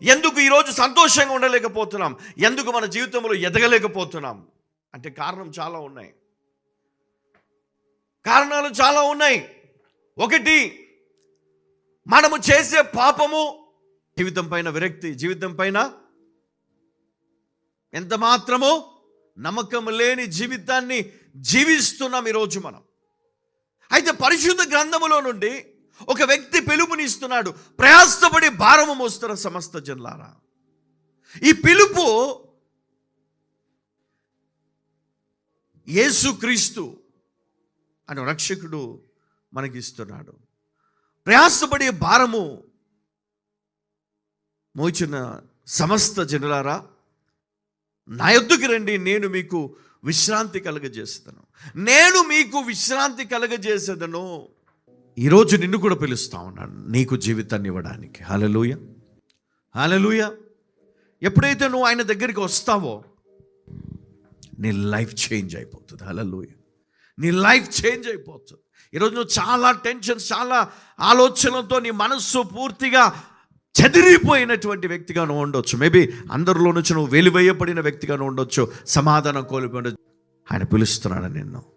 ఎందుకు ఈరోజు సంతోషంగా ఉండలేకపోతున్నాం? ఎందుకు మన జీవితంలో ఎదగలేకపోతున్నాం? అంటే కారణాలు చాలా ఉన్నాయి. ఒకటి, మనము చేసే పాపము, జీవితం పైన విరక్తి, జీవితం పైన ఎంత మాత్రమో నమ్మకం లేని జీవితాన్ని జీవిస్తున్నాం ఈరోజు మనం. అయితే పరిశుద్ధ గ్రంథములో నుండి ఒక వ్యక్తి పిలుపునిస్తున్నాడు, ప్రయాసపడి భారము మోస్తున్న సమస్త జనులారా. ఈ పిలుపు యేసుక్రీస్తు అనే రక్షకుడు మనకిస్తున్నాడు. ప్రయాసపడి భారము మోచిన సమస్త జనులారా, నా యొద్దకు రండి, నేను మీకు విశ్రాంతి కలగజేసేదను. ఈరోజు నిన్ను కూడా పిలుస్తా ఉన్నాను నీకు జీవితాన్ని ఇవ్వడానికి. హల్లెలూయా. ఎప్పుడైతే నువ్వు ఆయన దగ్గరికి వస్తావో నీ లైఫ్ చేంజ్ అయిపోతుంది. హల్లెలూయా. నీ లైఫ్ చేంజ్ అయిపోతుంది. ఈరోజు నువ్వు చాలా టెన్షన్స్, చాలా ఆలోచనలతో నీ మనస్సు పూర్తిగా చెదిరిపోయినటువంటి వ్యక్తిగా నువ్వు ఉండొచ్చు. మేబీ అందరిలో నుంచి నువ్వు వెలివేయబడిన వ్యక్తిగా నువ్వు ఉండొచ్చు, సమాధానం కోల్పోయి. ఆయన పిలుస్తున్నాడు నిన్ను.